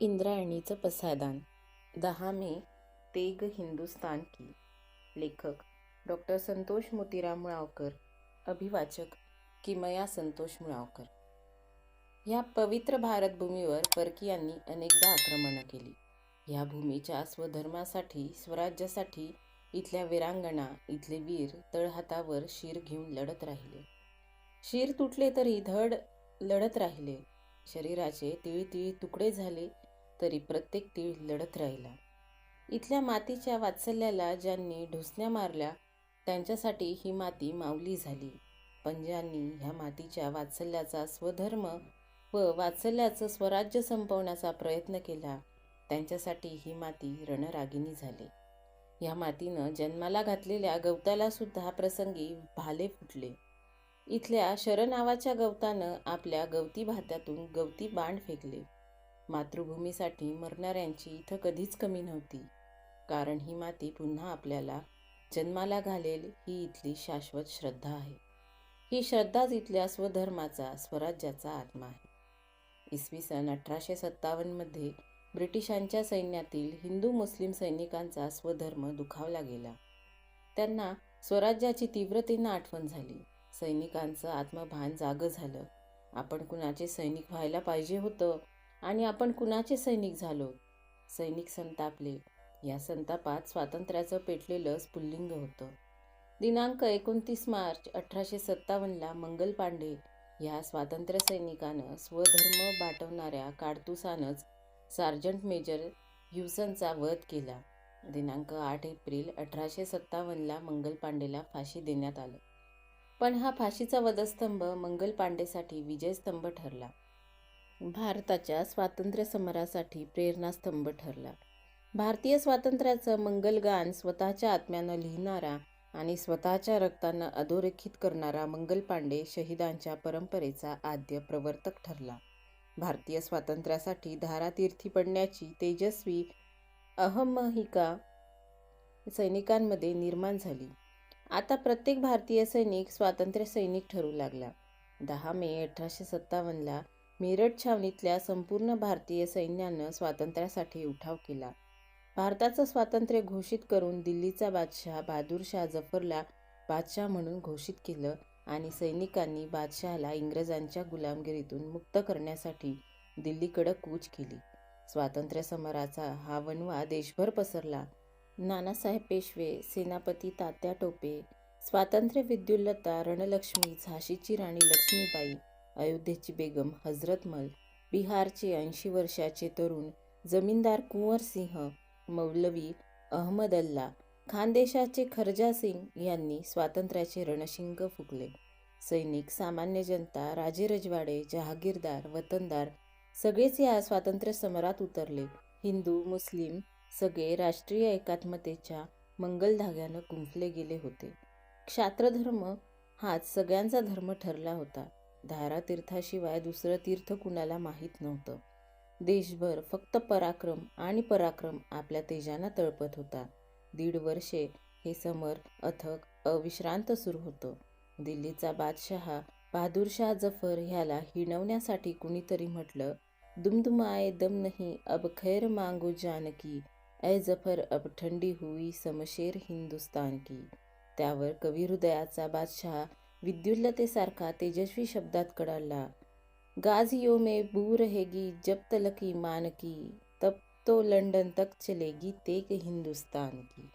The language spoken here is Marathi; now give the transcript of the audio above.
इंद्रायणीचं पसायदान 10 मे तेग हिंदुस्तान की. लेखक डॉक्टर संतोष मोतीराम मुळावकर. अभिवाचक किमया संतोष मुळावकर. ह्या पवित्र भारतभूमीवर परकीयांनी अनेकदा आक्रमणं केली. ह्या भूमीच्या स्वधर्मासाठी, स्वराज्यासाठी इथल्या वीरांगना, इथले वीर तळहातावर शीर घेऊन लढत राहिले. शीर तुटले तरी धड लढत राहिले. शरीराचे तिळतिळी तुकडे झाले तरी प्रत्येक तीळ लढत राहिला. इथल्या मातीच्या वात्सल्याला ज्यांनी ढुसण्या मारल्या त्यांच्यासाठी ही माती माऊली झाली. पण ज्यांनी ह्या मातीच्या वात्सल्याचा स्वधर्म व वात्सल्याचं स्वराज्य संपवण्याचा प्रयत्न केला त्यांच्यासाठी ही माती रणरागिणी झाली. ह्या मातीनं जन्माला घातलेल्या गवताला सुद्धा प्रसंगी भाले फुटले. इथल्या शर नावाच्या गवतानं आपल्या गवती भात्यातून गवती बाण फेकले. मातृभूमीसाठी मरणाऱ्यांची इथं कधीच कमी नव्हती. कारण ही माती पुन्हा आपल्याला जन्माला घालेल ही इथली शाश्वत श्रद्धा आहे. ही श्रद्धाच इथल्या स्वधर्माचा, स्वराज्याचा आत्मा आहे. इसवी सन 1857 ब्रिटिशांच्या सैन्यातील हिंदू मुस्लिम सैनिकांचा स्वधर्म दुखावला गेला. त्यांना स्वराज्याची तीव्रतेनं आठवण झाली. सैनिकांचं आत्मभान जागं झालं. आपण कुणाचे सैनिक व्हायला पाहिजे होतं आणि आपण कुणाचे सैनिक झालो. सैनिक संतापले. या संतापात स्वातंत्र्याचं पेटलेलं स्फुल्लिंग होतं. दिनांक 29 मार्च 1857 मंगल पांडे ह्या स्वातंत्र्य सैनिकानं स्वधर्म बाटवणाऱ्या काडतुसानंच सार्जंट मेजर ह्युसनचा वध केला. दिनांक 8 एप्रिल 1857 मंगल पांडेला फाशी देण्यात आलं. पण हा फाशीचा वधस्तंभ मंगल पांडेसाठी विजयस्तंभ ठरला. भारताच्या स्वातंत्र्य समरासाठी प्रेरणास्तंभ ठरला. भारतीय स्वातंत्र्याचं मंगलगान स्वतःच्या आत्म्यानं लिहिणारा आणि स्वतःच्या रक्तानं अधोरेखित करणारा मंगल पांडे शहीदांच्या परंपरेचा आद्य प्रवर्तक ठरला. भारतीय स्वातंत्र्यासाठी धारातीर्थी पडण्याची तेजस्वी अहमहिका सैनिकांमध्ये निर्माण झाली. आता प्रत्येक भारतीय सैनिक स्वातंत्र्य सैनिक ठरू लागला. 10 मे 1857 मेरठ छावणीतल्या संपूर्ण भारतीय सैन्यानं स्वातंत्र्यासाठी उठाव केला. भारताचं स्वातंत्र्य घोषित करून दिल्लीचा बादशाह बहादूरशाह जफरला बादशाह म्हणून घोषित केलं आणि सैनिकांनी बादशहाला इंग्रजांच्या गुलामगिरीतून मुक्त करण्यासाठी दिल्लीकडं कूच केली. स्वातंत्र्य समराचा हा वणवा देशभर पसरला. नानासाहेब पेशवे, सेनापती तात्या टोपे, स्वातंत्र्य विद्युल्लता रणलक्ष्मी, झाशीची राणी लक्ष्मीबाई, अयोध्येची बेगम हजरतमल, बिहारचे 80 वर्षाचे तरुण जमीनदार कुंवर सिंह, मौलवी अहमदल्ला, खानदेशाचे खर्जा सिंग यांनी स्वातंत्र्याचे रणशिंग फुंकले. सैनिक, सामान्य जनता, राजेरजवाडे, जहागीरदार, वतनदार सगळेच या स्वातंत्र्य समरात उतरले. हिंदू, मुस्लिम सगळे राष्ट्रीय एकात्मतेच्या मंगल धाग्यानं गुंफले गेले होते. क्षात्रधर्म हाच सगळ्यांचा धर्म ठरला होता. धारातीर्थाशिवाय दुसरं तीर्थ कुणाला माहीत नव्हतं. देशभर फक्त पराक्रम आणि पराक्रम आपल्या तेजानं तळपत होता. 1.5 वर्षे हे समर अथक अविश्रांत सुरू होतं. दिल्लीचा बादशाह बहादूरशाह जफर ह्याला हिणवण्यासाठी कुणीतरी म्हटलं, दुमदुमाए दम नहीं अब खैर मांगो जानकी, ऐ जफर अब ठंडी हुई समशेर हिंदुस्तान की. त्यावर कविहृदयाचा बादशाह विद्युल्लतेसारखा तेजस्वी शब्दात कडाडला, गाजियों में बू रहेगी जब तलक ईमान की, तब तो लंडन तक चलेगी तेग हिंदुस्तान की.